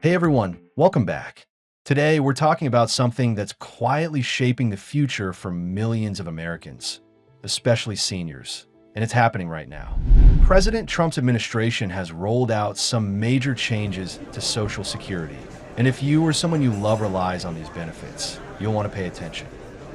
Hey everyone, welcome back. Today we're talking about something that's quietly shaping the future for millions of Americans, especially seniors, and it's happening right now. President Trump's administration has rolled out some major changes to Social Security, and if you or someone you love relies on these benefits, you'll want to pay attention.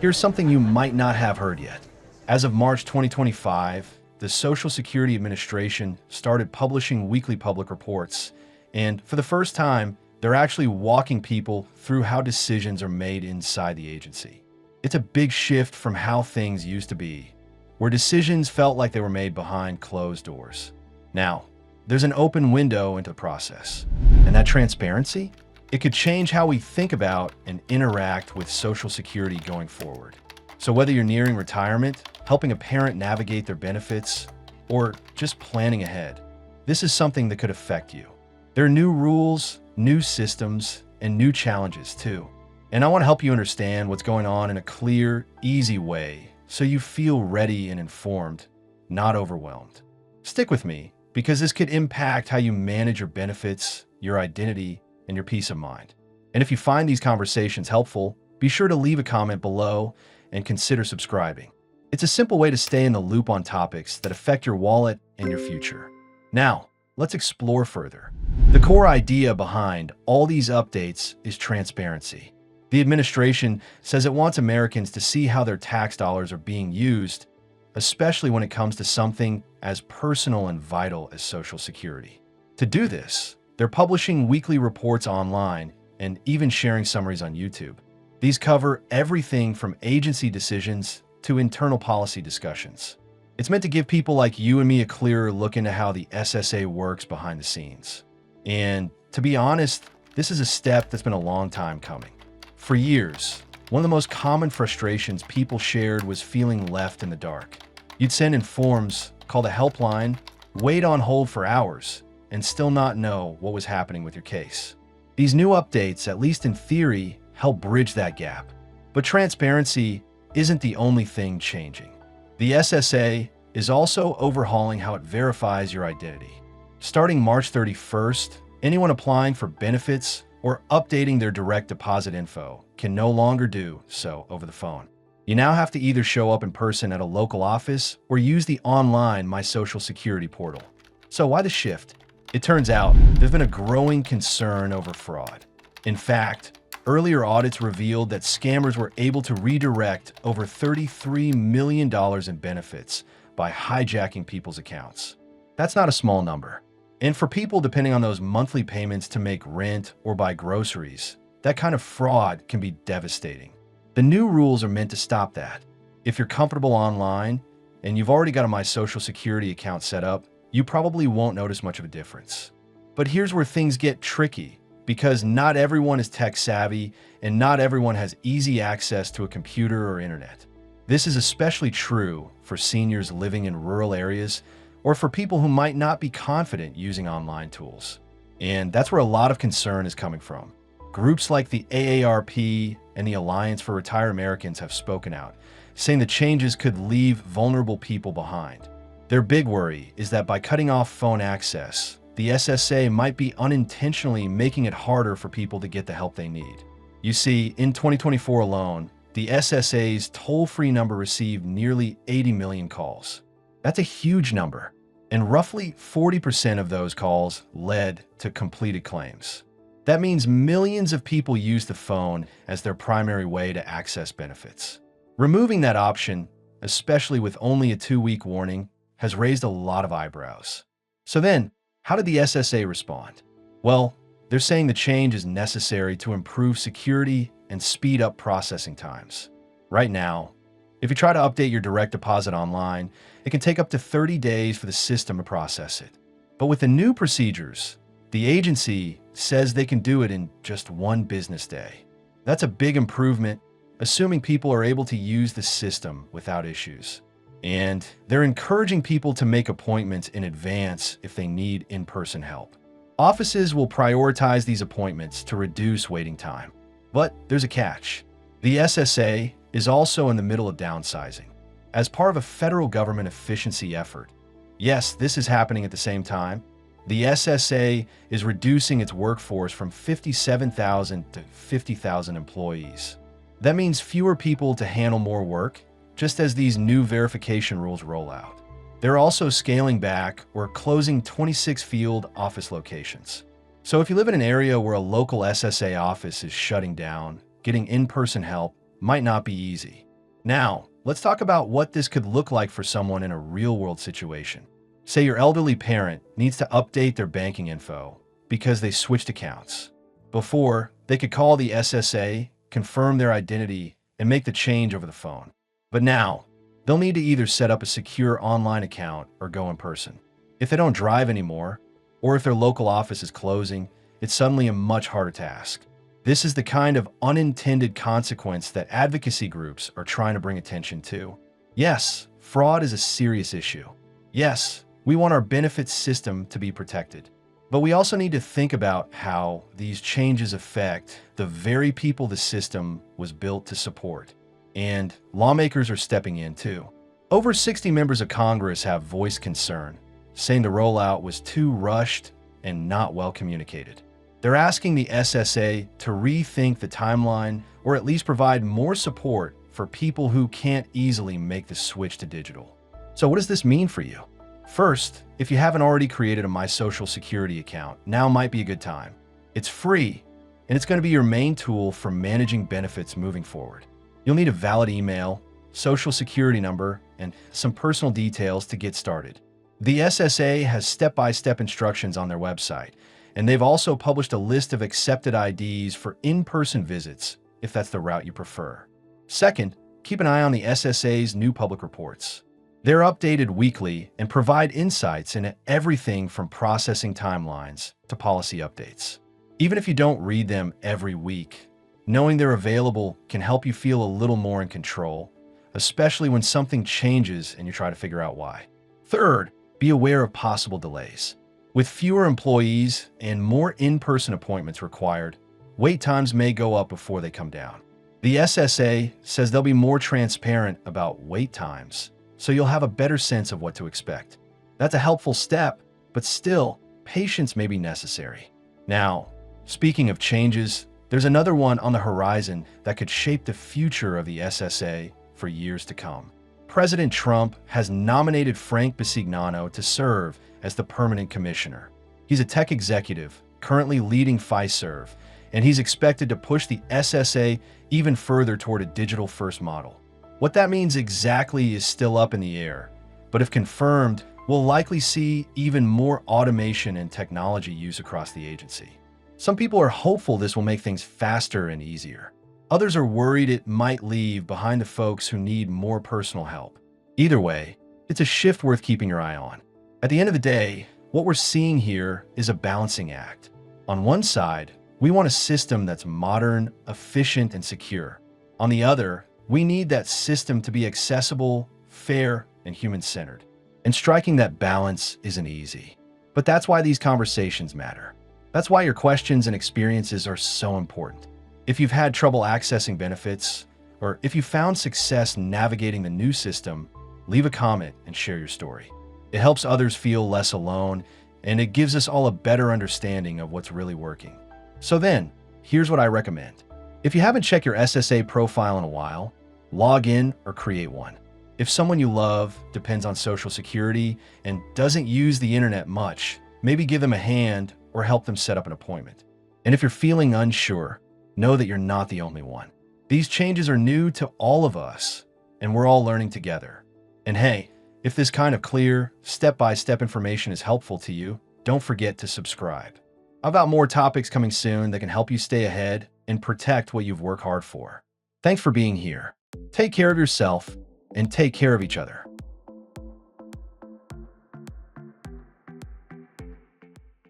Here's something you might not have heard yet. As of March 2025, the Social Security Administration started publishing weekly public reports, and for the first time, they're actually walking people through how decisions are made inside the agency. It's a big shift from how things used to be, where decisions felt like they were made behind closed doors. Now, there's an open window into the process, and that transparency, it could change how we think about and interact with Social Security going forward. So whether you're nearing retirement, helping a parent navigate their benefits, or just planning ahead, this is something that could affect you. There are new rules, new systems, and new challenges too. And I want to help you understand what's going on in a clear, easy way so you feel ready and informed, not overwhelmed. Stick with me because this could impact how you manage your benefits, your identity, and your peace of mind. And if you find these conversations helpful, be sure to leave a comment below and consider subscribing. It's a simple way to stay in the loop on topics that affect your wallet and your future. Now, let's explore further. The core idea behind all these updates is transparency. The administration says it wants Americans to see how their tax dollars are being used, especially when it comes to something as personal and vital as Social Security. To do this, they're publishing weekly reports online and even sharing summaries on YouTube. These cover everything from agency decisions to internal policy discussions. It's meant to give people like you and me a clearer look into how the SSA works behind the scenes. And to be honest, this is a step that's been a long time coming. For years, one of the most common frustrations people shared was feeling left in the dark. You'd send in forms, call the helpline, wait on hold for hours, and still not know what was happening with your case. These new updates, at least in theory, help bridge that gap. But transparency isn't the only thing changing. The SSA is also overhauling how it verifies your identity. Starting March 31st, anyone applying for benefits or updating their direct deposit info can no longer do so over the phone. You now have to either show up in person at a local office or use the online My Social Security portal. So why the shift? It turns out there's been a growing concern over fraud. In fact, earlier audits revealed that scammers were able to redirect over $33 million in benefits by hijacking people's accounts. That's not a small number. And for people depending on those monthly payments to make rent or buy groceries, that kind of fraud can be devastating. The new rules are meant to stop that. If you're comfortable online and you've already got a My Social Security account set up, you probably won't notice much of a difference. But here's where things get tricky, because not everyone is tech savvy and not everyone has easy access to a computer or internet. This is especially true for seniors living in rural areas or for people who might not be confident using online tools. And that's where a lot of concern is coming from. Groups like the AARP and the Alliance for Retired Americans have spoken out, saying the changes could leave vulnerable people behind. Their big worry is that by cutting off phone access, the SSA might be unintentionally making it harder for people to get the help they need. You see, in 2024 alone, the SSA's toll-free number received nearly 80 million calls. That's a huge number, and roughly 40% of those calls led to completed claims. That means millions of people use the phone as their primary way to access benefits. Removing that option, especially with only a 2-week warning, has raised a lot of eyebrows. So then, how did the SSA respond? Well, they're saying the change is necessary to improve security and speed up processing times. Right now, if you try to update your direct deposit online, it can take up to 30 days for the system to process it. But with the new procedures, the agency says they can do it in just 1 business day. That's a big improvement, assuming people are able to use the system without issues. And they're encouraging people to make appointments in advance if they need in-person help. Offices will prioritize these appointments to reduce waiting time. But there's a catch. The SSA is also in the middle of downsizing. As part of a federal government efficiency effort, yes, this is happening at the same time, The SSA is reducing its workforce from 57,000 to 50,000 employees. That means fewer people to handle more work, just as these new verification rules roll out. They're also scaling back or closing 26 field office locations. So if you live in an area where a local SSA office is shutting down, getting in-person help might not be easy. Now, let's talk about what this could look like for someone in a real-world situation. Say your elderly parent needs to update their banking info because they switched accounts. Before, they could call the SSA, confirm their identity, and make the change over the phone. But now, they'll need to either set up a secure online account or go in person. If they don't drive anymore, or if their local office is closing, it's suddenly a much harder task. This is the kind of unintended consequence that advocacy groups are trying to bring attention to. Yes, fraud is a serious issue. Yes, we want our benefits system to be protected. But we also need to think about how these changes affect the very people the system was built to support. And lawmakers are stepping in too. Over 60 members of Congress have voiced concern, saying the rollout was too rushed and not well communicated. They're asking the SSA to rethink the timeline or at least provide more support for people who can't easily make the switch to digital. So what does this mean for you? First, if you haven't already created a My Social Security account, now might be a good time. It's free, and it's going to be your main tool for managing benefits moving forward. You'll need a valid email, social security number, and some personal details to get started. The SSA has step-by-step instructions on their website, and they've also published a list of accepted IDs for in-person visits, if that's the route you prefer. Second, keep an eye on the SSA's new public reports. They're updated weekly and provide insights into everything from processing timelines to policy updates. Even if you don't read them every week, knowing they're available can help you feel a little more in control, especially when something changes and you try to figure out why. Third, be aware of possible delays. With fewer employees and more in-person appointments required, wait times may go up before they come down. The SSA says they'll be more transparent about wait times, so you'll have a better sense of what to expect. That's a helpful step, but still, patience may be necessary. Now, speaking of changes, there's another one on the horizon that could shape the future of the SSA for years to come. President Trump has nominated Frank Bisignano to serve as the permanent commissioner. He's a tech executive, currently leading Fiserv, and he's expected to push the SSA even further toward a digital-first model. What that means exactly is still up in the air, but if confirmed, we'll likely see even more automation and technology use across the agency. Some people are hopeful this will make things faster and easier. Others are worried it might leave behind the folks who need more personal help. Either way, it's a shift worth keeping your eye on. At the end of the day, what we're seeing here is a balancing act. On one side, we want a system that's modern, efficient, and secure. On the other, we need that system to be accessible, fair, and human-centered. And striking that balance isn't easy. But that's why these conversations matter. That's why your questions and experiences are so important. If you've had trouble accessing benefits, or if you found success navigating the new system, leave a comment and share your story. It helps others feel less alone, and it gives us all a better understanding of what's really working. So then, here's what I recommend. If you haven't checked your SSA profile in a while, log in or create one. If someone you love depends on Social Security and doesn't use the internet much, maybe give them a hand or help them set up an appointment. And if you're feeling unsure, know that you're not the only one. These changes are new to all of us, and we're all learning together. And hey, if this kind of clear, step-by-step information is helpful to you, don't forget to subscribe. I've got more topics coming soon that can help you stay ahead and protect what you've worked hard for. Thanks for being here. Take care of yourself and take care of each other.